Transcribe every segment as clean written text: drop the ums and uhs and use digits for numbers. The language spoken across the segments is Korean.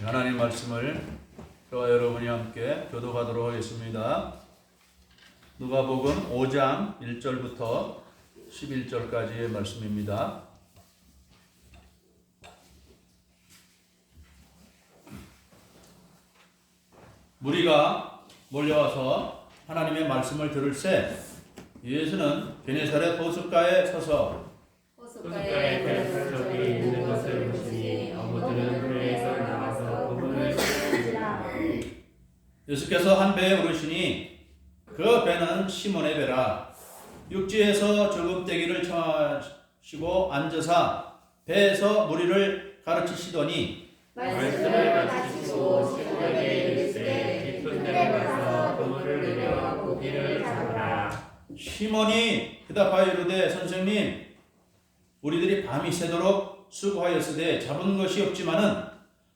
하나님 말씀을 저와 여러분이 함께 교독하도록 하겠습니다. 누가복음 5장 1절부터 11절까지의 말씀입니다. 무리가 몰려와서 하나님의 말씀을 들을새 예수는 게네사렛 호숫가에 서서 호숫가에 벼슬 적이 있는 것을 보시니 어부들은 배에서 나와서 그분을 씻으시라. 예수께서 한 배에 오르시니 그 배는 시몬의 배라. 육지에서 조금떼기를 청하시고 앉으사 배에서 무리를 가르치시더니 말씀을 마치시고 시몬에게 이르시되 깊은 데로 가서 그물을 내려 고기를 잡으라. 시몬이 대답하여 이르되 선생님 우리들이 밤이 새도록 수고하였으되 잡은 것이 없지만은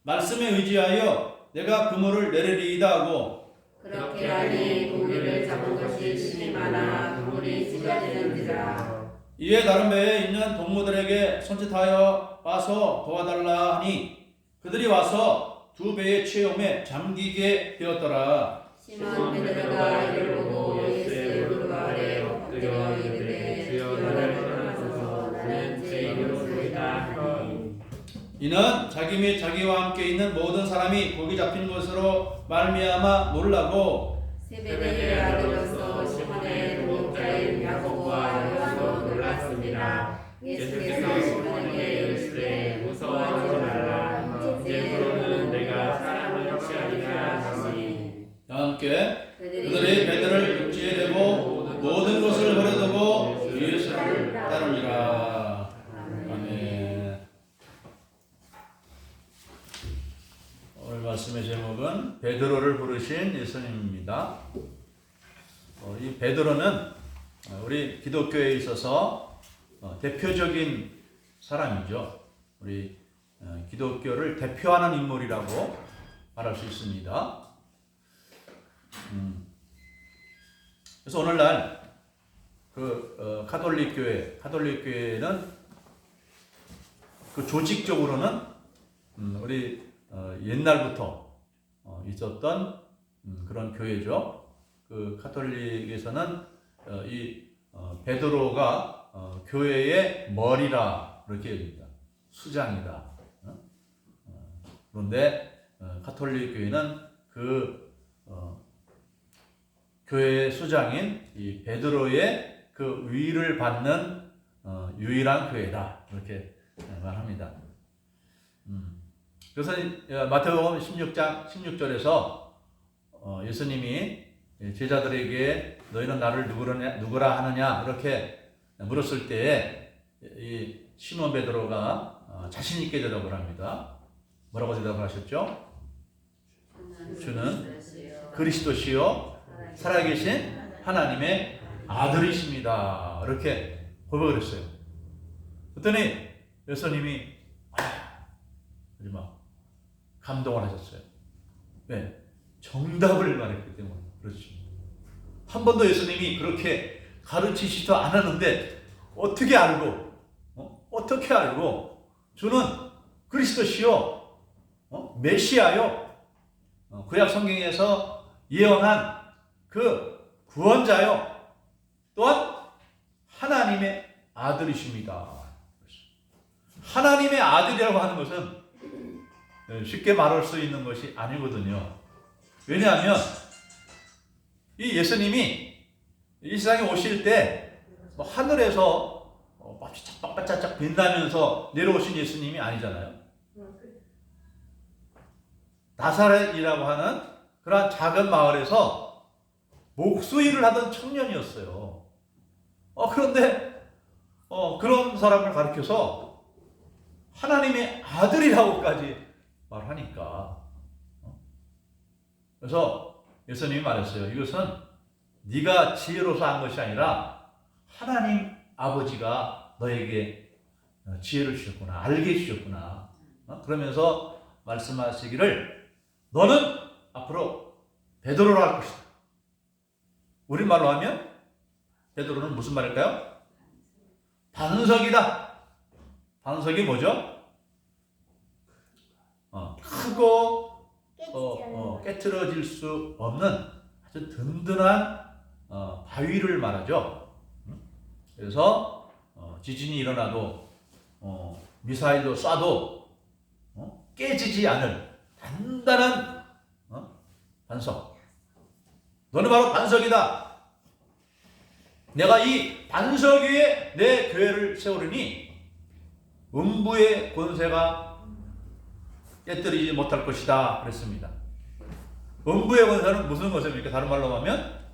말씀에 의지하여 내가 그물을 내리리이다 하고 그렇게 하니 고기를 잡은 것이 심히 많아 그물이 찢어지는지라. 이에 다른 배에 있는 동무들에게 손짓하여 와서 도와달라 하니 그들이 와서 두 배의 체험에 잠기게 되었더라. 시몬 베드로가 이를 보고 예수의 무릎 아래 엎드려 이르되 주여 나를 떠나소서 나는 죄인으로 소이다 하니 이는 자기 및 자기와 함께 있는 모든 사람이 고기 잡힌 것으로 말미암아 놀라고 세베대의 아들로서 시몬의 동역자인 야고보와 요한도 놀랐습니다. 예수께서 시몬에게 이르시되 무서워하지 말라. 이제부로는 내가 사람을 취하리라 하시니 함께 그들이 배들을 육지에 대고 모든 것을 버려두고 예수를 따르니라. 아멘. 오늘 말씀의 제목은 베드로를 부르신 예수님입니다. 이 베드로는 우리 기독교에 있어서 대표적인 사람이죠. 우리 기독교를 대표하는 인물이라고 말할 수 있습니다. 그래서 오늘날 가톨릭 교회는 그 조직적으로는 우리 옛날부터 있었던 그런 교회죠. 그 가톨릭에서는 이 베드로가 교회의 머리라 이렇게 여깁니다. 수장이다. 그런데 가톨릭 교회는 그 교회의 수장인 이 베드로의 그 위를 받는 유일한 교회다 이렇게 말합니다. 그래서 마태복음 16장 16절에서 예수님이 제자들에게 너희는 나를 누구라 하느냐 이렇게 물었을 때에 이 시몬 베드로가 자신 있게 대답을 합니다. 뭐라고 대답을 하셨죠? 주는 그리스도시요 살아계신 하나님의 아들이십니다. 이렇게 고백을 했어요. 그랬더니 예수님이 막 감동을 하셨어요. 왜? 정답을 말했기 때문에 그렇죠. 한 번도 예수님이 그렇게 가르치지도 않았는데 어떻게 알고 주는 그리스도시요 메시아요 구약 성경에서 예언한 그 구원자요 또한 하나님의 아들이십니다. 하나님의 아들이라고 하는 것은 쉽게 말할 수 있는 것이 아니거든요. 왜냐하면 이 예수님이 이 세상에 오실 때 하늘에서 반짝반짝 빛나면서 내려오신 예수님이 아니잖아요. 나사렛이라고 하는 그러한 작은 마을에서 목수일을 하던 청년이었어요. 그런데 그런 사람을 가리켜서 하나님의 아들이라고까지 말하니까 그래서 예수님이 말했어요. 이것은 네가 지혜로서 한 것이 아니라 하나님 아버지가 너에게 지혜를 주셨구나, 알게 주셨구나. 그러면서 말씀하시기를 너는 앞으로 베드로라 할 것이다. 우리말로 하면 베드로는 무슨 말일까요? 반석이다. 반석이 뭐죠? 큰 크고 깨트려질 수 없는 아주 든든한 바위를 말하죠. 그래서 지진이 일어나도 미사일도 쏴도 깨지지 않을 단단한 반석. 너는 바로 반석이다. 내가 이 반석 위에 내 교회를 세우리니 음부의 권세가 깨뜨리지 못할 것이다 그랬습니다. 음부의 권세는 무슨 권세입니까? 다른 말로 하면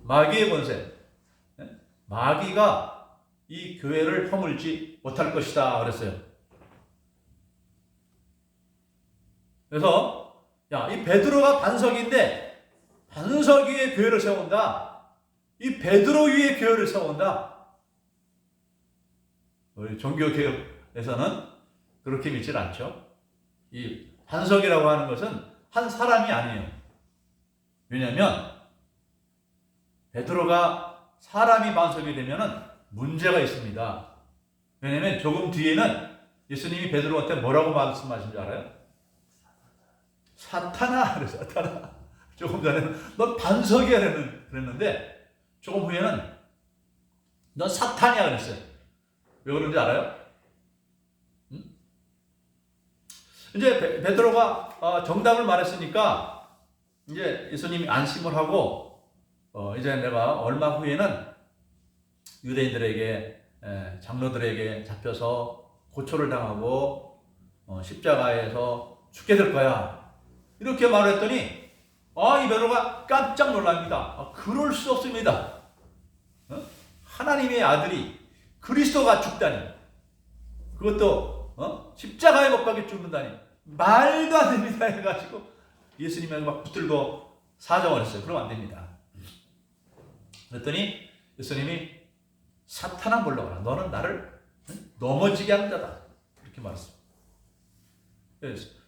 마귀의 권세. 마귀가 이 교회를 허물지 못할 것이다 그랬어요. 그래서 이 베드로가 반석인데 반석 위에 교회를 세운다. 이 베드로 위에 교회를 세운다. 우리 종교개혁에서는 그렇게 믿질 않죠. 이 반석이라고 하는 것은 한 사람이 아니에요. 왜냐하면 베드로가 사람이 반석이 되면은 문제가 있습니다. 왜냐하면 조금 뒤에는 예수님이 베드로한테 뭐라고 말씀하신 줄 알아요? 사탄아, 그래 사탄아. 조금 전에는 넌 반석이야 그랬는데 조금 후에는 넌 사탄이야 그랬어요. 왜 그런지 알아요? 이제 베드로가 정답을 말했으니까 이제 예수님이 안심을 하고 이제 내가 얼마 후에는 유대인들에게 장로들에게 잡혀서 고초를 당하고 십자가에서 죽게 될 거야. 이렇게 말했더니 이 베드로가 깜짝 놀랍니다. 그럴 수 없습니다. 하나님의 아들이 그리스도가 죽다니, 그것도 십자가에 못 박혀 죽는다니 말도 안 됩니다 해가지고 예수님에게 막 붙들고 사정을 했어요. 그러면 안 됩니다. 그랬더니 예수님이 사탄아 물러가라. 너는 나를 넘어지게 하는 자다. 이렇게 말했습니다.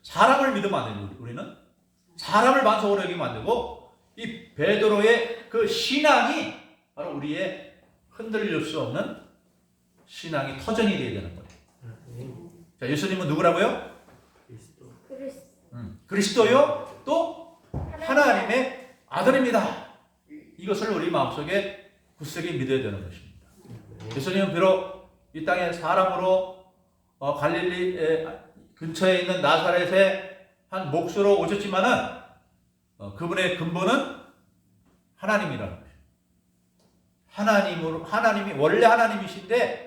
사람을 믿으면 안 되죠. 우리는 사람을 반석으로 여기면 안 되고 이 베드로의 그 신앙이 바로 우리의 흔들릴 수 없는 신앙이 터전이 되어야 되는 거예요. 자, 예수님은 누구라고요? 그리스도요? 또 하나님의 아들입니다. 이것을 우리 마음속에 굳세게 믿어야 되는 것입니다. 예수님은 비록 이 땅에 사람으로 갈릴리 근처에 있는 나사렛의 한 몫으로 오셨지만은 그분의 근본은 하나님이라는 거예요. 하나님이 원래 하나님이신데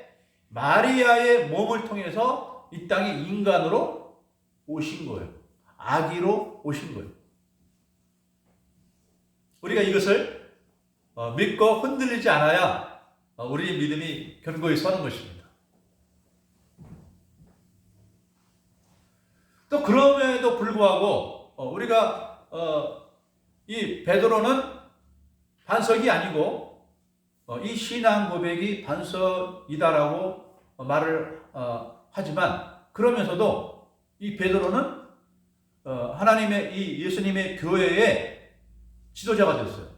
마리아의 몸을 통해서 이 땅에 인간으로 오신 거예요. 아기로 오신 거예요. 우리가 이것을 믿고 흔들리지 않아야 우리의 믿음이 견고히 서는 것입니다. 또 그럼에도 불구하고 우리가 이 베드로는 반석이 아니고 이 신앙 고백이 반석이다라고 말을 하지만 그러면서도 이 베드로는 하나님의 이 예수님의 교회의 지도자가 됐어요.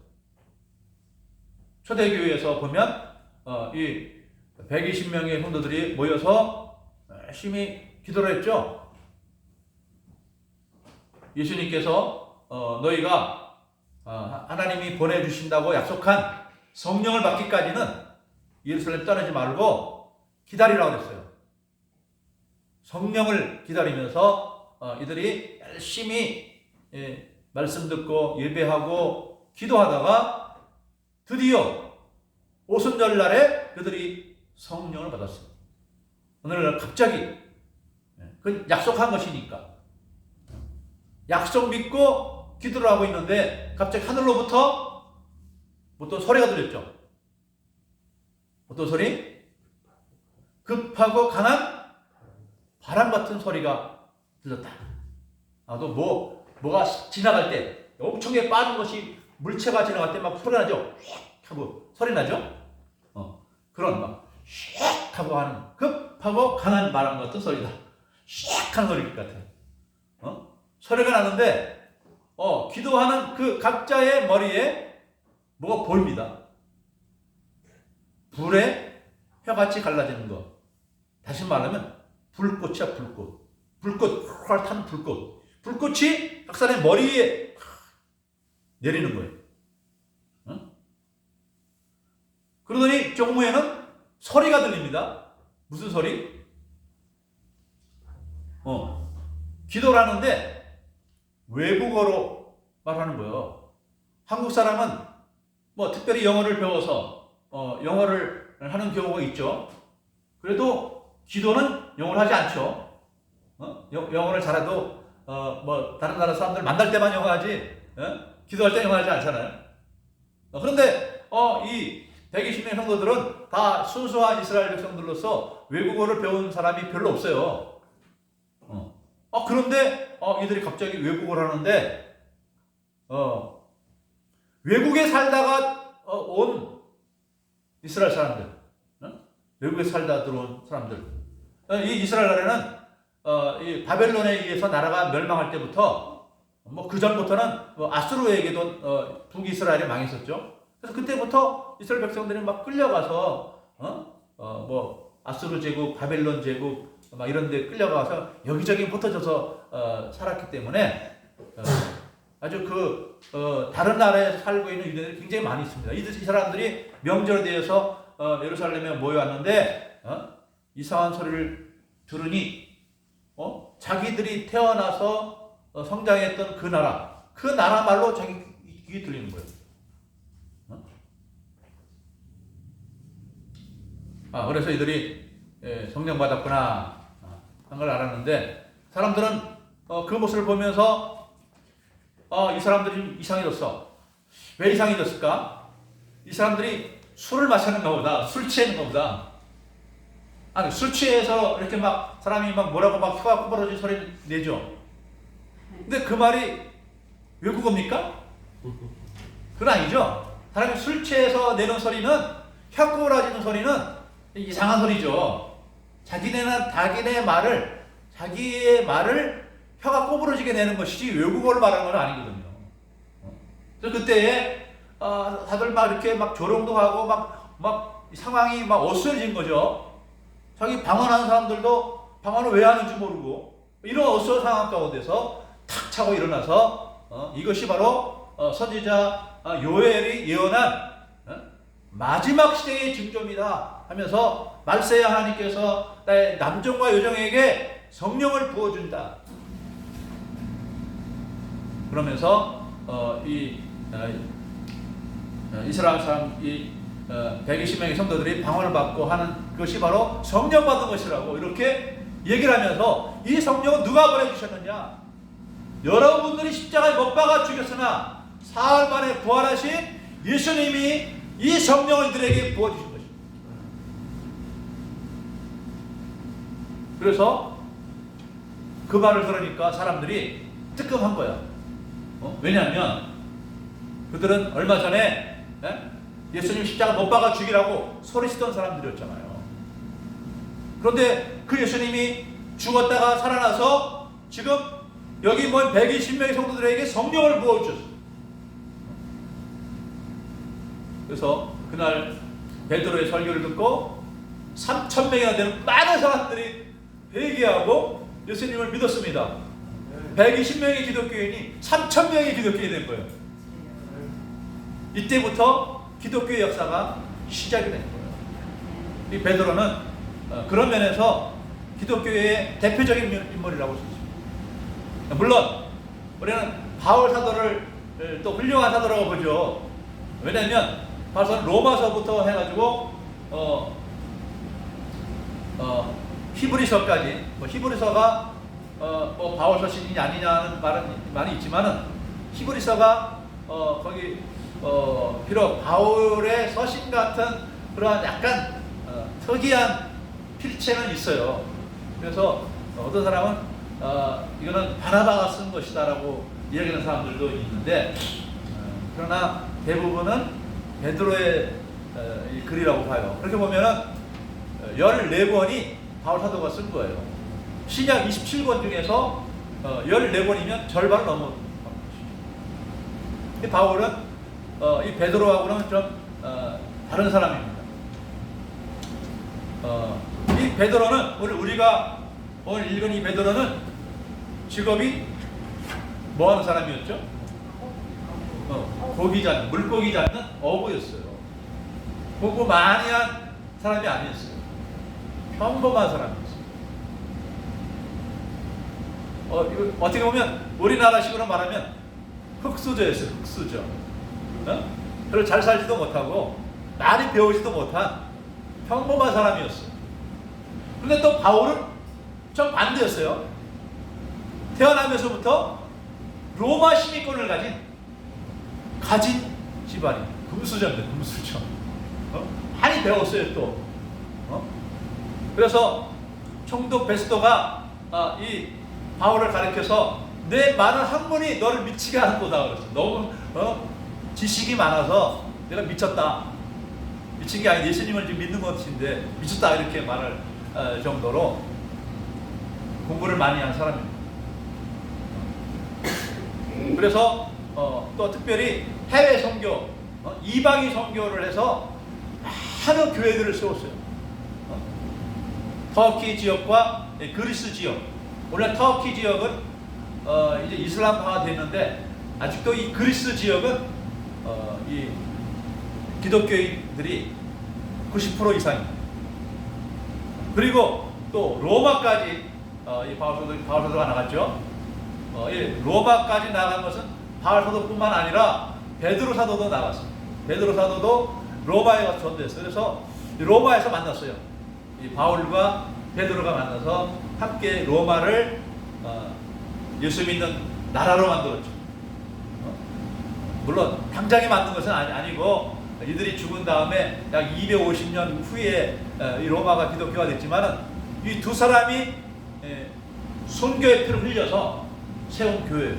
초대교회에서 보면 이 120명의 성도들이 모여서 열심히 기도를 했죠. 예수님께서 너희가 하나님이 보내주신다고 약속한 성령을 받기까지는 예루살렘 떠나지 말고 기다리라고 그랬어요. 성령을 기다리면서 이들이 열심히 말씀 듣고 예배하고 기도하다가 드디어 오순절 날에 그들이 성령을 받았어요. 오늘 갑자기 그건 약속한 것이니까 약속 믿고 기도를 하고 있는데 갑자기 하늘로부터 어떤 소리가 들렸죠. 어떤 소리? 급하고 강한 바람 같은 소리가 들렸다. 또 뭐가 지나갈 때 엄청나게 빠른 것이 물체가 지나갈 때 막 소리 나죠. 휙 하고 소리 나죠. 그런 막 휙 하고 하는 급하고 강한 바람 같은 소리다. 휙 하는 소리 같아요. 소리가 나는데 기도하는 그 각자의 머리에 뭐가 보입니다. 불에 혀같이 갈라지는 거. 다시 말하면 불꽃이야, 불꽃. 불꽃, 활 타는 불꽃이 학살의 머리에 내리는 거예요. 그러더니 조금 후에는 소리가 들립니다. 무슨 소리? 기도를 하는데 외국어로 말하는 거예요. 한국 사람은 뭐 특별히 영어를 배워서 영어를 하는 경우가 있죠. 그래도 기도는 영어를 하지 않죠. 영어를 잘해도 뭐 다른 나라 사람들 만날 때만 영어 하지, 기도할 때 영어 하지 않잖아요. 그런데 이 120명 성도들은 다 순수한 이스라엘 백성들로서 외국어를 배운 사람이 별로 없어요. 그런데 이들이 갑자기 외국어를 하는데 외국에 살다가 온 이스라엘 사람들, 외국에 살다 들어온 사람들, 이 이스라엘 나라는 이 바벨론에 의해서 나라가 멸망할 때부터 뭐 그 전부터는 아수르에게도 북이스라엘이 망했었죠. 그래서 그때부터 이스라엘 백성들이 막 끌려가서 뭐 아수르 제국, 바벨론 제국 막 이런 데 끌려가서 여기저기 흩어져서 살았기 때문에 아주 다른 나라에 살고 있는 유대인들이 굉장히 많이 있습니다. 이 사람들이 명절에 대해서 예루살렘에 모여왔는데 이상한 소리를 들으니 자기들이 태어나서 성장했던 그 나라 말로 자기 귀에 들리는 거예요. 그래서 이들이 성령 받았구나 한 걸 알았는데 사람들은 그 모습을 보면서 이 사람들이 이상해졌어. 왜 이상해졌을까? 이 사람들이 술을 마시는 것보다 술 취하는 것보다 아니 술 취해서 이렇게 막 사람이 막 뭐라고 막 혀가 꼬부러진 소리를 내죠. 근데 그 말이 외국어입니까? 그건 아니죠. 사람이 술 취해서 내는 소리는 혀 꼬부러지는 소리는 이상한 소리죠. 자기의 말을 혀가 꼬부러지게 내는 것이지 외국어를 말하는 건 아니거든요. 그래서 그때에 다들 막 이렇게 막 조롱도 하고 막 상황이 막 어수선해진 거죠. 자기 방언하는 사람들도 방언을 왜 하는지 모르고 이런 어수선한 상황 가운데서 탁 차고 일어나서 이것이 바로 선지자 요엘이 예언한 마지막 시대의 징조입니다 하면서 말세야 하나님께서 나의 남종과 여종에게 성령을 부어준다. 그러면서 이스라엘 사람 120명의 성도들이 방언을 받고 하는 것이 바로 성령 받은 것이라고 이렇게 얘기를 하면서 이 성령은 누가 보내주셨느냐? 여러분들이 십자가에 못 박아 죽였으나 사흘 만에 부활하신 예수님이 이 성령을 이들에게 부어주신 것입니다. 그래서 그 말을 들으니까 사람들이 뜨끔한 거야. 왜냐하면 그들은 얼마 전에 예수님 십자가 못 박아 죽이라고 소리치던 사람들이었잖아요. 그런데 그 예수님이 죽었다가 살아나서 지금 여기 모인 120명의 성도들에게 성령을 부어주셨어요. 그래서 그날 베드로의 설교를 듣고 3,000명이나 되는 많은 사람들이 회개하고 예수님을 믿었습니다. 120명의 기독교인이 3,000명의 기독교인이 된 거예요. 이때부터 기독교의 역사가 시작이 된 거예요. 이 베드로는 그런 면에서 기독교의 대표적인 인물이라고 할 수 있습니다. 물론 우리는 바울 사도를 또 훌륭한 사도라고 보죠. 왜냐하면 바울은 로마서부터 해가지고 히브리서까지 히브리서가 뭐 바울 서신이 아니냐는 말이 있지만은 히브리서가 거기 비록 바울의 서신 같은 그러한 약간 특이한 필체는 있어요. 그래서 어떤 사람은 이거는 바나바가 쓴 것이다라고 이야기하는 사람들도 있는데 그러나 대부분은 베드로의 글이라고 봐요. 그렇게 보면은 14권이 바울 사도가 쓴 거예요. 신약 27권 중에서 14권이면 절반을 넘은 것이죠. 바울은 이 베드로하고는 좀 다른 사람입니다. 이 베드로는 우리가 오늘 읽은 이 베드로는 직업이 뭐 하는 사람이었죠? 고기 잡는, 물고기 잡는 어부였어요. 공부 많이 한 사람이 아니었어요. 평범한 사람이었어요. 이거 어떻게 보면 우리나라식으로 말하면 흙수저였어요. 흙수저. 별로 잘 살지도 못하고 많이 배우지도 못한 평범한 사람이었어요. 근데 또 바울은 좀 반대였어요. 태어나면서부터 로마 시민권을 가진 집안이 금수저입니다. 금수저. 많이 배웠어요 또. 그래서 총독 베스토가 이 바울을 가리켜서 내 많은 학문이 너를 미치게 하는 거다 그랬어. 너무 지식이 많아서 내가 미쳤다. 미친 게 아니 예수님을 지금 믿는 것인데 미쳤다 이렇게 말할 정도로 공부를 많이 한 사람입니다. 그래서 또 특별히 해외 선교, 이방인 선교를 해서 많은 교회들을 세웠어요. 터키 지역과 그리스 지역. 원래 터키 지역은 이제 이슬람화가 됐는데 아직도 이 그리스 지역은 이 기독교인들이 90% 이상입니다. 그리고 또 로마까지 이 바울 사도가 나갔죠. 이 로마까지 나간 것은 바울 사도뿐만 아니라 베드로 사도도 나갔어요. 베드로 사도도 로마에 가서 전도했어요. 그래서 로마에서 만났어요. 이 바울과 베드로가 만나서 함께 로마를 예수 믿는 나라로 만들었죠. 물론 당장에 만든 것은 아니고 이들이 죽은 다음에 약 250년 후에 이 로마가 기독교가 됐지만은 이 두 사람이 순교의 피를 흘려서 세운 교회예요.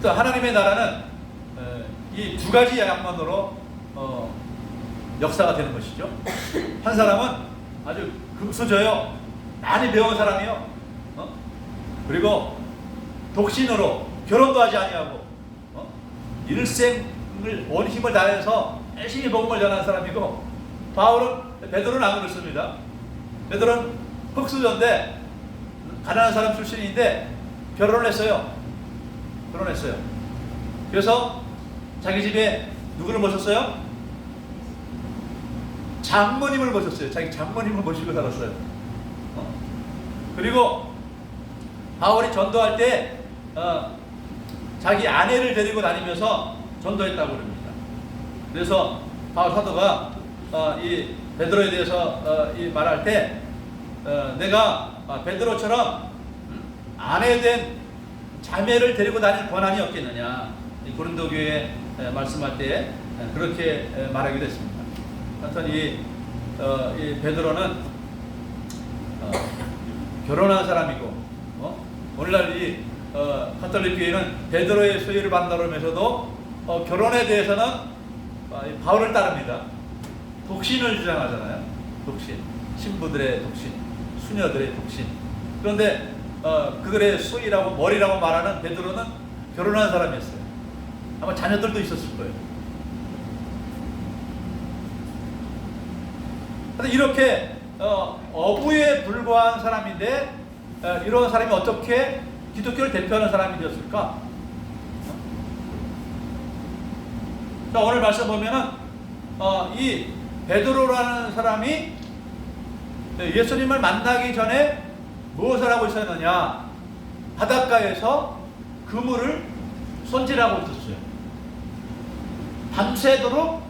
또 하나님의 나라는 이 두 가지 양만으로 역사가 되는 것이죠. 한 사람은 아주 금수저요, 많이 배운 사람이요. 그리고 독신으로 결혼도 하지 아니하고 일생을 온 힘을 다해서 열심히 복음을 전하는 사람이고, 베드로는 안 그렇습니다. 베드로는 흙수저인데 가난한 사람 출신인데 결혼을 했어요. 그래서 자기 집에 누구를 모셨어요? 장모님을 모셨어요. 자기 장모님을 모시고 살았어요. 그리고 바울이 전도할 때 자기 아내를 데리고 다니면서 전도했다고 그럽니다. 그래서 바울 사도가 이 베드로에 대해서 이 말할 때 내가 베드로처럼 아내 된 자매를 데리고 다닐 권한이 없겠느냐, 이 고린도 교회에 말씀할 때 그렇게 말하기도 했습니다. 하여튼 이 베드로는 결혼한 사람이고, 오늘날 이 가톨릭 교회는 베드로의 소유를 받는다면서도 결혼에 대해서는 바울을 따릅니다. 독신을 주장하잖아요. 독신, 신부들의 독신, 수녀들의 독신. 그런데 그들의 소유라고 머리라고 말하는 베드로는 결혼한 사람이었어요. 아마 자녀들도 있었을 거예요. 이렇게 어부에 불과한 사람인데 이런 사람이 어떻게 기독교를 대표하는 사람이 되었을까? 자, 오늘 말씀 보면은 이 베드로라는 사람이 예수님을 만나기 전에 무엇을 하고 있었느냐? 바닷가에서 그물을 손질하고 있었어요. 밤새도록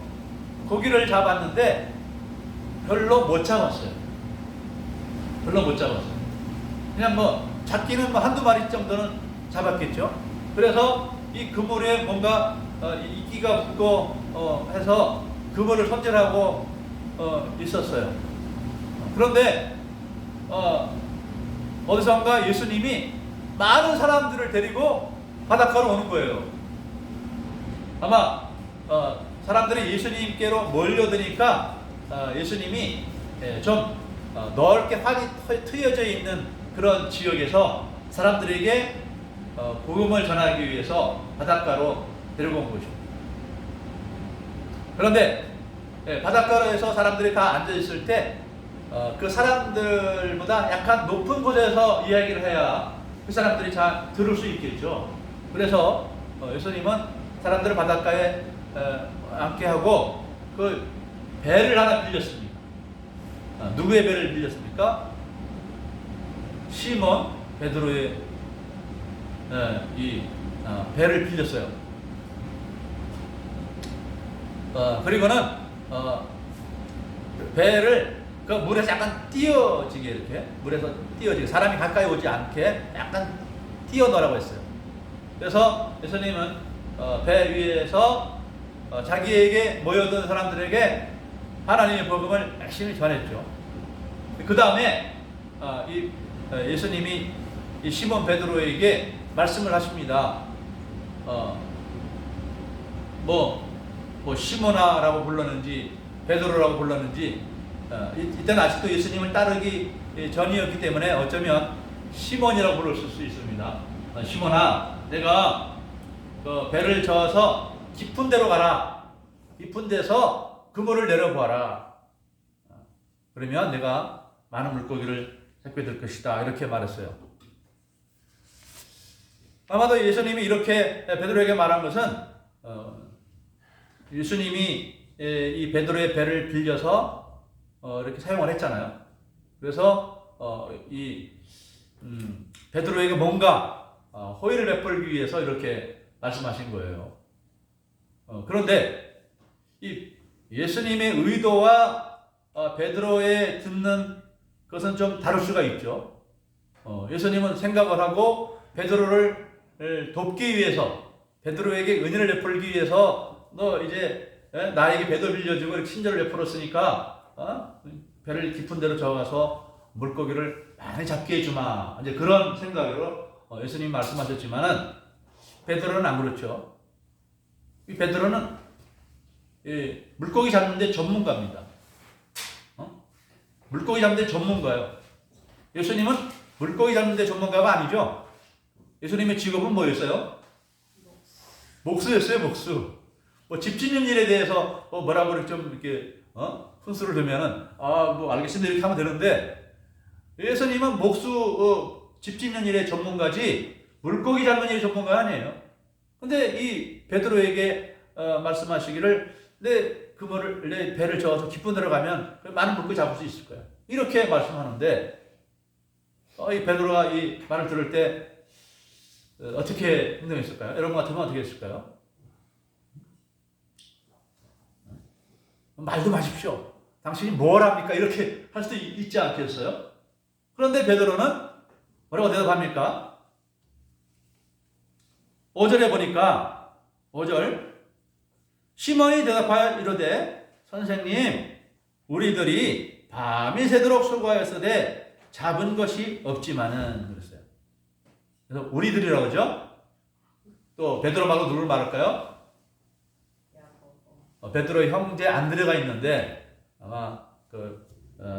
고기를 잡았는데 별로 못 잡았어요. 그냥 잡기는 한두 마리 정도는 잡았겠죠. 그래서 이 그물에 뭔가 이끼가 붙고 해서 그물을 손질하고 있었어요. 그런데 어디선가 예수님이 많은 사람들을 데리고 바닷가로 오는 거예요. 아마 사람들이 예수님께로 몰려드니까 예수님이 좀 넓게 활이 트여져 있는 그런 지역에서 사람들에게 복음을 전하기 위해서 바닷가로 데리고 온 것입니다. 그런데 바닷가로에서 사람들이 다 앉아 있을 때 그 사람들보다 약간 높은 곳에서 이야기를 해야 그 사람들이 잘 들을 수 있겠죠. 그래서 예수님은 사람들을 바닷가에 앉게 하고 그 배를 하나 빌렸습니다. 누구의 배를 빌렸습니까? 시몬 베드로의 이 배를 빌렸어요. 그리고는 배를 그 물에서 약간 띄어지게 이렇게 물에서 띄어지게 사람이 가까이 오지 않게 약간 띄어 넣으라고 했어요. 그래서 예수님은 배 위에서 자기에게 모여든 사람들에게 하나님의 복음을 열심히 전했죠. 그 다음에 예수님이 이 시몬 베드로에게 말씀을 하십니다. 뭐 시몬아라고 불렀는지 베드로라고 불렀는지 이때는 아직도 예수님을 따르기 전이었기 때문에 어쩌면 시몬이라고 불렀을 수 있습니다. 시몬아, 내가 그 배를 저어서 깊은 데로 가라. 깊은 데서 그물을 내려보아라. 그러면 내가 많은 물고기를 잡게 될 것이다. 이렇게 말했어요. 아마도 예수님이 이렇게 베드로에게 말한 것은 예수님이 이 베드로의 배를 빌려서 이렇게 사용을 했잖아요. 그래서 베드로에게 뭔가 호의를 베풀기 위해서 이렇게 말씀하신 거예요. 그런데 이 예수님의 의도와 베드로의 듣는 것은 좀 다를 수가 있죠. 예수님은 생각을 하고 베드로를 돕기 위해서 베드로에게 은혜를 베풀기 위해서 너 이제 나에게 배도 빌려주고 이렇게 친절을 베풀었으니까 배를 깊은 데로 저어가서 물고기를 많이 잡게 해주마. 이제 그런 생각으로 예수님이 말씀하셨지만은 베드로는 안 그렇죠. 이 베드로는 물고기 잡는데 전문가입니다. 물고기 잡는데 전문가요. 예수님은 물고기 잡는데 전문가가 아니죠. 예수님의 직업은 뭐였어요? 목수였어요, 목수. 뭐 집 짓는 일에 대해서 뭐라고 좀 이렇게 훈수를 두면은 뭐 알겠습니다 이렇게 하면 되는데 예수님은 목수 집 짓는 일의 전문가지 물고기 잡는 일의 전문가가 아니에요. 근데 이 베드로에게 말씀하시기를 내 배를 저어서 깊은 데로 가면 많은 물고기 잡을 수 있을 거야. 이렇게 말씀하는데 이 베드로가 이 말을 들을 때 어떻게 행동했을까요? 여러분 같으면 어떻게 했을까요? 말도 마십시오. 당신이 뭘 합니까? 이렇게 할 수도 있지 않겠어요? 그런데 베드로는 뭐라고 대답합니까? 5절에 보니까 5절 시몬이 대답하여 이르되 선생님 우리들이 밤이 새도록 수고하였으되 잡은 것이 없지만은 그랬어요. 그래서 우리들이라고 하죠. 또 베드로 말고 누구를 말할까요? 베드로의 형제 안드레가 있는데 아마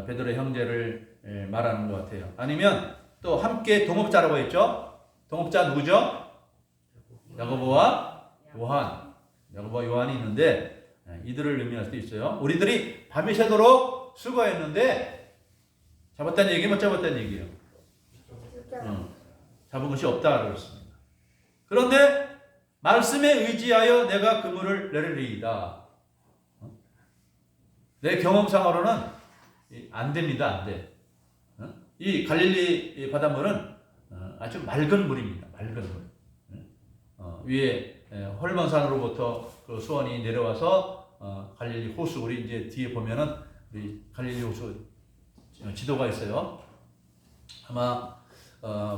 베드로의 형제를 말하는 것 같아요. 아니면 또 함께 동업자라고 했죠. 동업자 누구죠? 야고보와 요한. 야고보와 요한이 있는데 이들을 의미할 수도 있어요. 우리들이 밤이 새도록 수고했는데 잡았다는 얘기면 못 잡았다는 얘기예요. 잡은 것이 없다 그랬습니다. 그런데 말씀에 의지하여 내가 그물을 내리리이다. 내 경험상으로는 안 됩니다. 안 돼. 이 갈릴리 바닷물은 아주 맑은 물입니다. 맑은 물. 위에 헐몬산으로부터 그 수원이 내려와서 갈릴리 호수 우리 이제 뒤에 보면은 우리 갈릴리 호수 지도가 있어요. 아마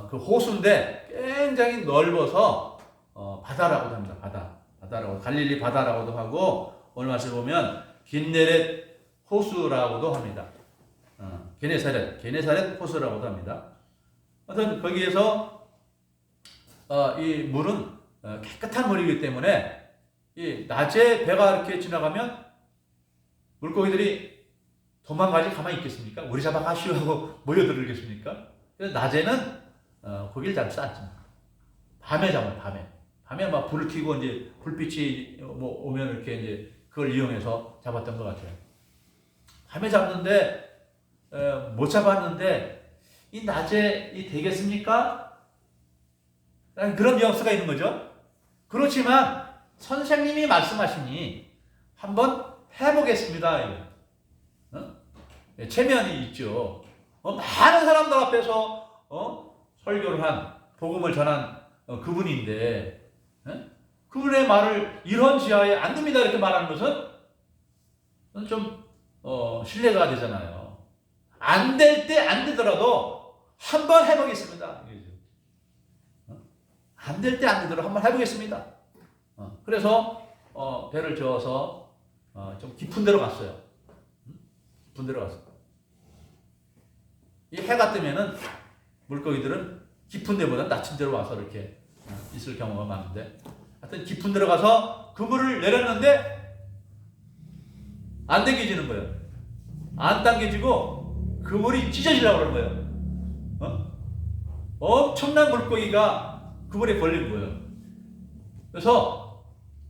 그 호수인데 굉장히 넓어서 바다라고도 합니다. 바다라고 갈릴리 바다라고도 하고 오늘 말씀 보면 긴네렛 호수라고도 합니다. 게네사렛 호수라고도 합니다. 하여튼 거기에서 이 물은 깨끗한 물이기 때문에 이 낮에 배가 이렇게 지나가면 물고기들이 도망가지 가만히 있겠습니까? 우리 잡아 가시오 하고 모여들겠습니까? 그래서 낮에는 고기를 잡지 않습니다. 밤에 잡아요. 밤에 막 불을 켜고 이제 불빛이 뭐 오면 이렇게 이제 그걸 이용해서 잡았던 것 같아요. 밤에 잡는데 못 잡았는데 이 낮에 이 되겠습니까? 그런 뉘앙스가 있는 거죠. 그렇지만 선생님이 말씀하시니 한번 해보겠습니다. 체면이 있죠. 많은 사람들 앞에서 설교를 한 복음을 전한 그분인데 그분의 말을 이런 지하에 안 됩니다 이렇게 말하는 것은 좀 신뢰가 되잖아요. 안 될 때 안 되더라도 한번 해보겠습니다. 안 될 때 안 되더라도 한번 해보겠습니다. 그래서 배를 저어서 좀 깊은 데로 갔어요. 깊은 데로 갔어요. 이 해가 뜨면은 물고기들은 깊은 데보다 낮은 데로 와서 이렇게 있을 경우가 많은데, 하여튼 깊은 데로 가서 그물을 내렸는데 안 당겨지는 거예요. 안 당겨지고 그물이 찢어지려고 그러는 거예요. 엄청난 물고기가 그물에 걸린 거예요. 그래서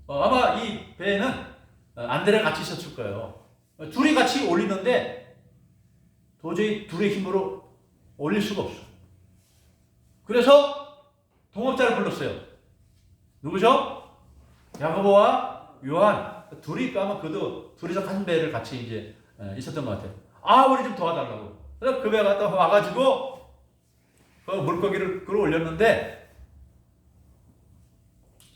아마 이 배에는 안드레가 같이 있었을 거예요. 둘이 같이 올리는데 도저히 둘의 힘으로 올릴 수가 없어. 그래서 동업자를 불렀어요. 누구죠? 야고보와 요한. 둘이 아마 그도 둘이서 한 배를 같이 이제 있었던 것 같아요. 우리 좀 도와달라고. 그래서 그 배가 또 와가지고 그 물고기를 끌어올렸는데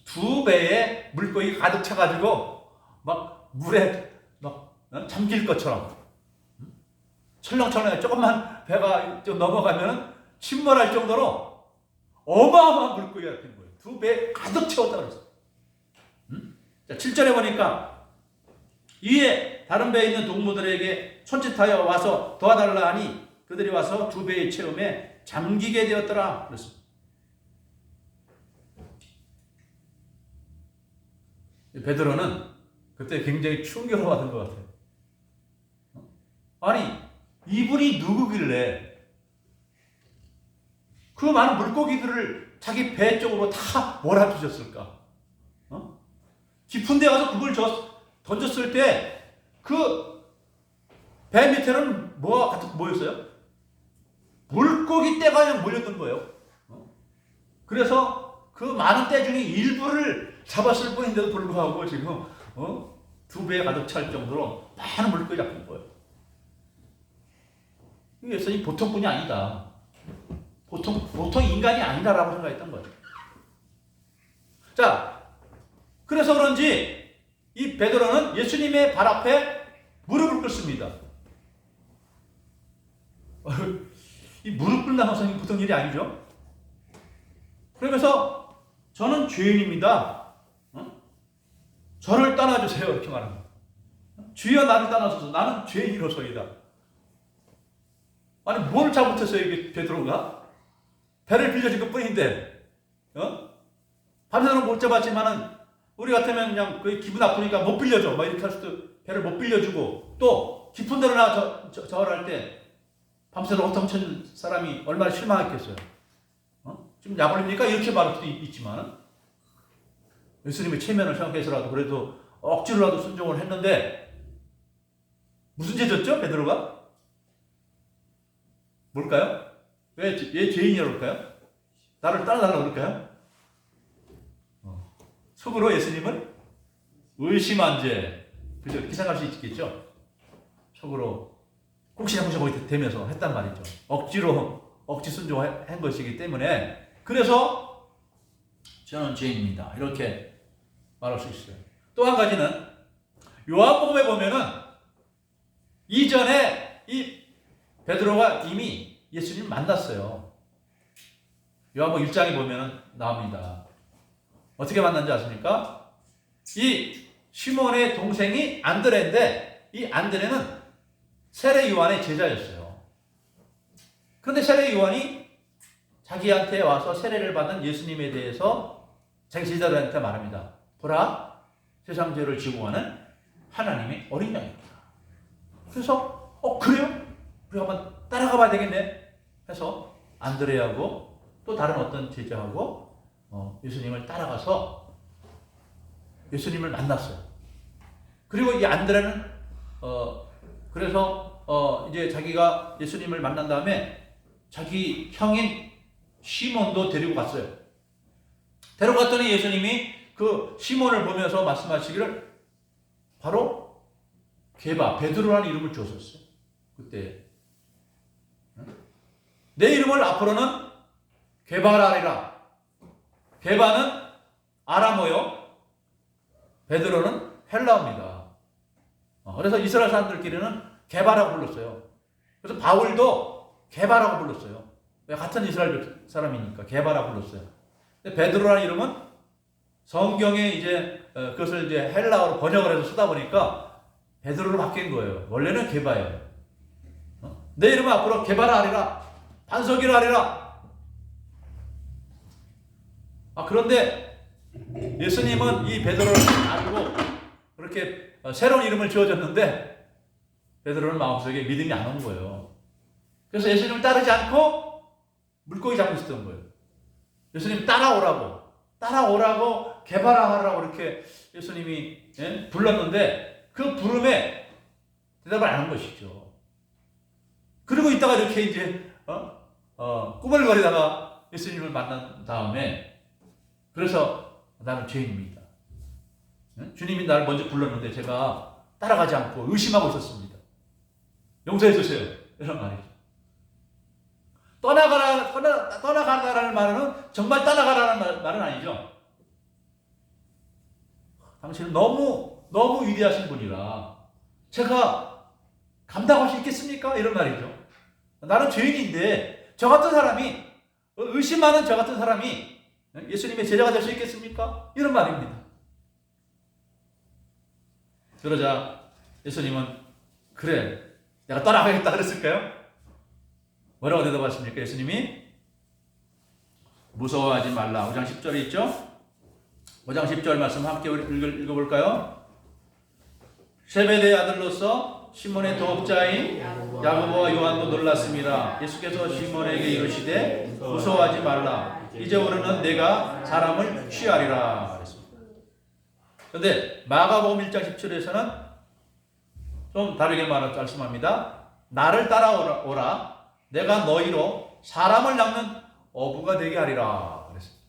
두 배에 물고기가 가득 차가지고 막 물에 막 잠길 것처럼 철렁철렁해. 조금만 배가 좀 넘어가면 침몰할 정도로 어마어마한 물고기가 된 거예요. 두 배에 가득 채웠다 그랬어요. 자, 7절에 보니까 이에 다른 배에 있는 동무들에게 손짓하여 와서 도와달라 하니 그들이 와서 두 배의 체험에 잠기게 되었더라 그랬습니다. 베드로는 그때 굉장히 충격을 받은 것 같아요. 아니, 이분이 누구길래 그 많은 물고기들을 자기 배 쪽으로 다 몰아주셨을까? 깊은 데 가서 그걸 던졌을 때 그 배 밑에는 뭐였어요? 물고기 떼가 그냥 몰렸던 거예요. 그래서 그 많은 떼 중에 일부를 잡았을 뿐인데도 불구하고 지금 두 배에 가득 찰 정도로 많은 물고기 잡힌 거예요. 그래서 이 보통 분이 아니다. 보통 인간이 아니다라고 생각했던 거예요. 자, 그래서 그런지 이 베드로는 예수님의 발 앞에 무릎을 꿇습니다. 이 무릎 꿇는 것은 보통 일이 아니죠. 그러면서 저는 죄인입니다. 저를 떠나주세요. 이렇게 말합니다. 주여 나를 떠나소서. 나는 죄인이로소이다. 아니 뭘 잘못했어요 이게 베드로가? 배를 빌려준 것 뿐인데 밤새도록 못 잡았지만은 우리 같으면 그냥 그 기분 나쁘니까 못 빌려줘 막 이렇게 할 수도 배를 못 빌려주고 또 깊은 데로 나 저를 할 때 밤새도록 허통친 사람이 얼마나 실망했겠어요. 지금 약 올립니까? 이렇게 말할 수도 있지만은 예수님의 체면을 생각해서라도 그래도 억지로라도 순종을 했는데 무슨 죄 졌죠 베드로가? 뭘까요? 왜 죄인이라고 그럴까요? 나를 따라달라고 그럴까요? 속으로 예수님을 의심한 죄. 그죠? 이렇게 생각할 수 있겠죠? 속으로 혹시나 거기 되면서 했단 말이죠. 억지 순종한 것이기 때문에 그래서 저는 죄인입니다. 이렇게 말할 수 있어요. 또 한 가지는 요한복음에 보면은 이전에 이 베드로가 이미 예수님을 만났어요. 요한복음 1장에 보면 나옵니다. 어떻게 만난지 아십니까? 이 시몬의 동생이 안드레인데 이 안드레는 세례 요한의 제자였어요. 그런데 세례 요한이 자기한테 와서 세례를 받은 예수님에 대해서 자기 제자들한테 말합니다. 보라, 세상 죄를 지고 가는 하나님의 어린 양입니다. 그래서 그래요? 우리 한번 따라가 봐야 되겠네 해서 안드레하고 또 다른 어떤 제자하고 예수님을 따라가서 예수님을 만났어요. 그리고 이 안드레는 그래서 이제 자기가 예수님을 만난 다음에 자기 형인 시몬도 데리고 갔어요. 데려갔더니 예수님이 그 시몬을 보면서 말씀하시기를 바로 게바, 베드로라는 이름을 주었었어요. 그때 내 이름을 앞으로는 게바라 하리라. 게바는 아람어요. 베드로는 헬라어입니다. 그래서 이스라엘 사람들끼리는 게바라고 불렀어요. 그래서 바울도 게바라고 불렀어요. 같은 이스라엘 사람이니까 게바라고 불렀어요. 근데 베드로라는 이름은 성경에 이제 그것을 이제 헬라어로 번역을 해서 쓰다 보니까 베드로로 바뀐 거예요. 원래는 게바예요. 내 이름은 앞으로 게바라 하리라. 반석이라 하리라. 그런데 예수님은 이 베드로를 알고 그렇게 새로운 이름을 지어줬는데 베드로는 마음속에 믿음이 안 온 거예요. 그래서 예수님을 따르지 않고 물고기 잡고 있었던 거예요. 예수님 따라오라고 게바라 하라고 이렇게 예수님이 불렀는데 그 부름에 대답을 안 한 것이죠. 그리고 있다가 이렇게 이제 꾸물거리다가 예수님을 만난 다음에 그래서 나는 죄인입니다. 주님이 나를 먼저 불렀는데 제가 따라가지 않고 의심하고 있었습니다. 용서해 주세요. 이런 말이죠. 떠나가라는 말은 정말 떠나가라는 말은 아니죠. 당신은 너무 위대하신 분이라 제가 감당할 수 있겠습니까? 이런 말이죠. 나는 죄인인데 저 같은 사람이 의심하는 저 같은 사람이 예수님의 제자가 될 수 있겠습니까? 이런 말입니다. 그러자 예수님은 그래 내가 떠나가겠다 그랬을까요? 뭐라고 대답하십니까? 예수님이 무서워하지 말라. 5장 10절에 있죠? 5장 10절 말씀 함께 읽어볼까요? 세베대의 아들로서 시몬의 도업자인 야고보와 요한도 놀랐습니다. 예수께서 시몬에게 이르시되 무서워하지 말라. 이제부터는 내가 사람을 취하리라 그랬습니다. 그런데 마가복음 1장 17절에서는 좀 다르게 말씀합니다. 나를 따라오라. 내가 너희로 사람을 낚는 어부가 되게 하리라 그랬습니다.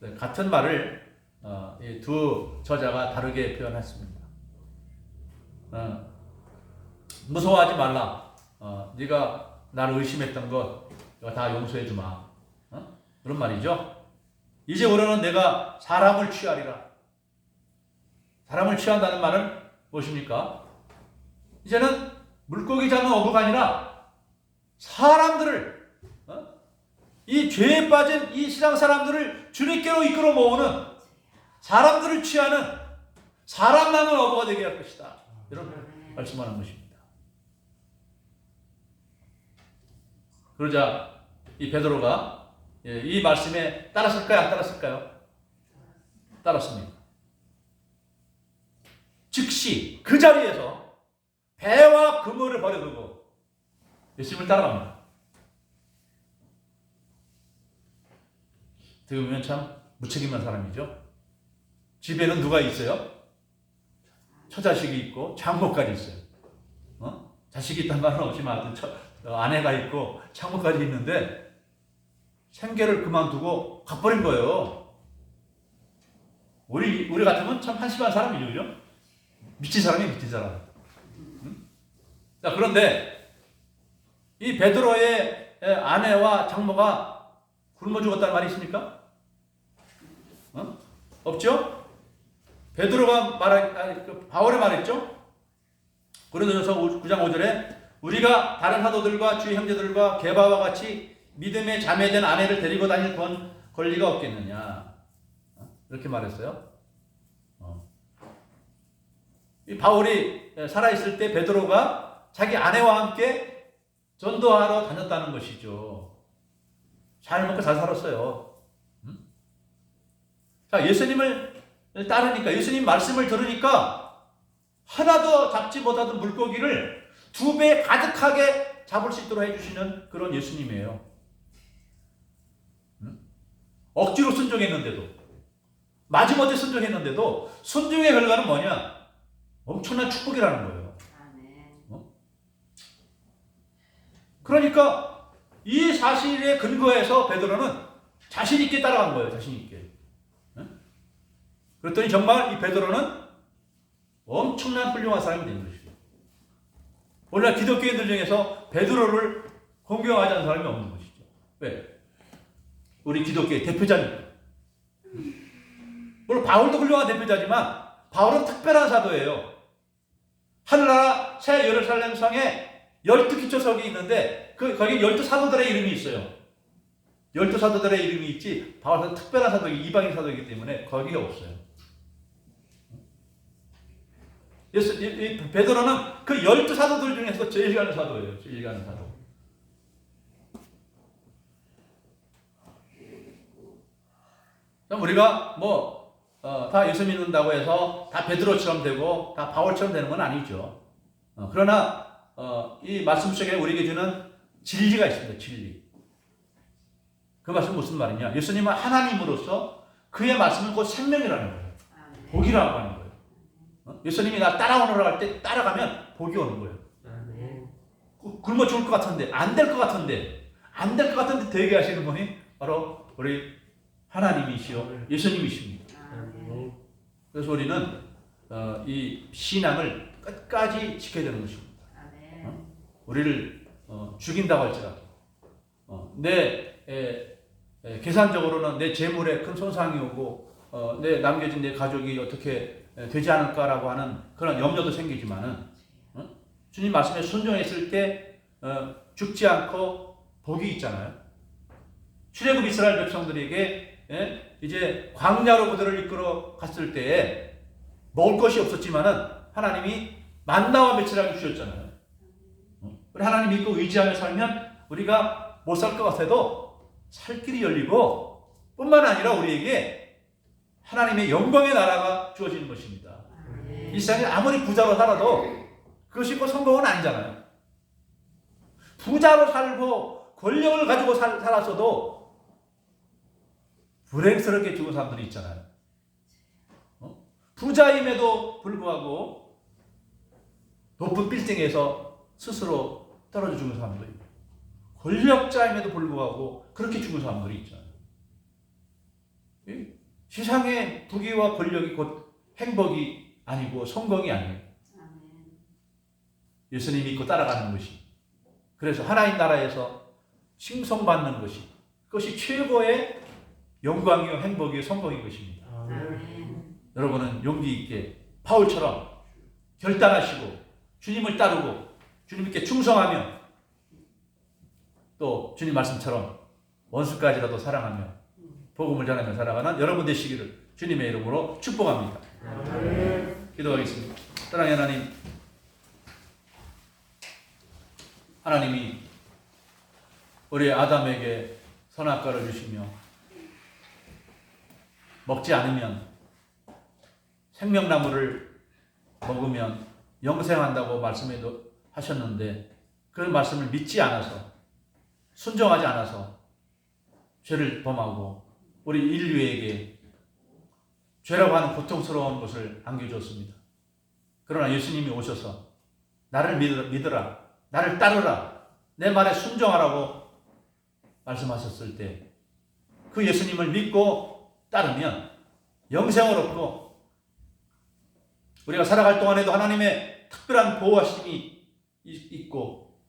네, 같은 말을 이 두 저자가 다르게 표현했습니다. 무서워하지 말라. 네가 나를 의심했던 것 다 용서해 주마. 그런 말이죠. 이제부터는 내가 사람을 취하리라. 사람을 취한다는 말은 무엇입니까? 이제는 물고기 잡는 어부가 아니라 사람들을 이 죄에 빠진 이 세상 사람들을 주님께로 이끌어 모으는 사람들을 취하는 사람 낚는 어부가 되게 할 것이다. 이런 말씀하는 것입니다. 그러자 이 베드로가 이 말씀에 따랐을까요? 안 따랐을까요? 따랐습니다. 즉시 그 자리에서 배와 그물을 버려두고 예수님을 따라갑니다. 어떻게 보면 참 무책임한 사람이죠. 집에는 누가 있어요? 처자식이 있고 장모까지 있어요. 자식이 있단 말은 없지만 아내가 있고 장모까지 있는데 생계를 그만두고 가버린 거예요. 우리 같으면 참 한심한 사람이죠, 그죠? 미친 사람이 미친 사람. 자, 그런데 이 베드로의 아내와 장모가 굶어 죽었다는 말이 있습니까? 없죠? 베드로가 바울이 말했죠? 고린도전서 9장 5절에 우리가 다른 사도들과 주의 형제들과 게바와 같이 믿음의 자매된 아내를 데리고 다닐 권리가 없겠느냐, 이렇게 말했어요. 이 바울이 살아있을 때 베드로가 자기 아내와 함께 전도하러 다녔다는 것이죠. 잘 먹고 잘 살았어요. 자, 예수님을 따르니까, 예수님 말씀을 들으니까 하나도 잡지 못하던 물고기를 2배 가득하게 잡을 수 있도록 해주시는 그런 예수님이에요. 억지로 순종했는데도, 마지못해 순종했는데도 순종의 결과는 뭐냐? 엄청난 축복이라는 거예요. 그러니까 이 사실에 근거해서 베드로는 자신 있게 따라간 거예요. 자신 있게. 그랬더니 정말 이 베드로는 엄청난 훌륭한 사람이 된 것이죠. 오늘날 기독교인들 중에서 베드로를 공경하지 않는 사람이 없는 것이죠. 왜? 우리 기독교의 대표자니까. 물론 바울도 훌륭한 대표자지만 바울은 특별한 사도예요. 하늘나라 새 예루살렘 성에 12기초석이 있는데 거기 12사도들의 이름이 있어요. 12사도들의 이름이 있지 바울은 특별한 사도이기 이방인 사도이기 때문에 거기에 없어요. 베드로는 그 12사도들 중에서 제일 가는 사도예요. 제일 가는 사도. 우리가 다 예수 믿는다고 해서 다 베드로처럼 되고 다 바울처럼 되는 건 아니죠. 그러나 이 말씀 속에 우리에게 주는 진리가 있습니다. 진리. 그 말씀은 무슨 말이냐? 예수님은 하나님으로서 그의 말씀은 곧 생명이라는 거예요. 복이라고 하는 거예요. 예수님이 나 따라오너라 할 때 따라가면 복이 오는 거예요. 굶어 죽을 것 같은데 안 될 것 같은데 되게 하시는 분이 바로 우리 하나님이시요 예수님이십니다. 그래서 우리는 이 신앙을 끝까지 지켜야 되는 것입니다. 우리를 죽인다고 할지라도 내 계산적으로는 내 재물에 큰 손상이 오고 내 남겨진 내 가족이 어떻게 되지 않을까라고 하는 그런 염려도 생기지만은 주님 말씀에 순종했을 때 죽지 않고 복이 있잖아요. 출애굽 이스라엘 백성들에게 이제 광야로 그들을 이끌어 갔을 때에 먹을 것이 없었지만은 하나님이 만나와 메추라기 주셨잖아요. 우리 하나님 믿고 의지하며 살면 우리가 못 살 것 같아도 살 길이 열리고 뿐만 아니라 우리에게 하나님의 영광의 나라가 주어지는 것입니다. 이 세상에 아무리 부자로 살아도 그것이 곧 성공은 아니잖아요. 부자로 살고 권력을 가지고 살았어도 불행스럽게 죽은 사람들이 있잖아요. 부자임에도 불구하고 높은 빌딩에서 스스로 떨어져 죽은 사람도 있고 권력자임에도 불구하고 그렇게 죽은 사람들이 있잖아요. 세상의 부귀와 권력이 곧 행복이 아니고 성공이 아니에요. 예수님 믿고 따라가는 것이, 그래서 하나님 나라에서 칭송받는 것이, 그것이 최고의 영광이요 행복이요 성공인 것입니다. 여러분은 용기 있게 바울처럼 결단하시고 주님을 따르고 주님께 충성하며 또 주님 말씀처럼 원수까지라도 사랑하며 복음을 전하며 살아가는 여러분 되시기를 주님의 이름으로 축복합니다. 기도하겠습니다. 사랑의 하나님, 하나님이 우리 아담에게 선악과를 주시며 먹지 않으면 생명나무를 먹으면 영생한다고 말씀해 하셨는데 그 말씀을 믿지 않아서 순종하지 않아서 죄를 범하고 우리 인류에게 죄라고 하는 고통스러운 것을 안겨주었습니다. 그러나 예수님이 오셔서 나를 믿으라, 나를 따르라, 내 말에 순종하라고 말씀하셨을 때 그 예수님을 믿고 따르면 영생을 얻고 우리가 살아갈 동안에도 하나님의 특별한 보호하심이 있고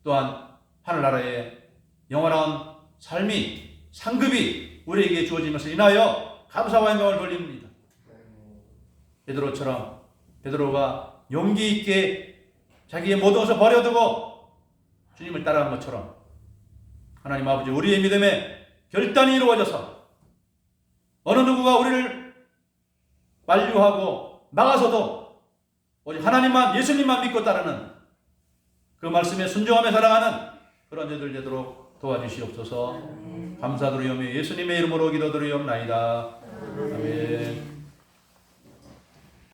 또한 하늘나라의 영원한 삶이 상급이 우리에게 주어지면서 인하여 감사와 영광을 돌립니다. 베드로처럼 베드로가 용기 있게 자기의 모든 것을 버려두고 주님을 따라간 것처럼 하나님 아버지 우리의 믿음에 결단이 이루어져서 어느 누구가 우리를 만류하고 막아서도 오직 하나님만 예수님만 믿고 따르는 그 말씀에 순종하며 살아가는 그런 저들 되도록 도와주시옵소서. 감사드리오며 예수님의 이름으로 기도드리옵나이다. 아멘.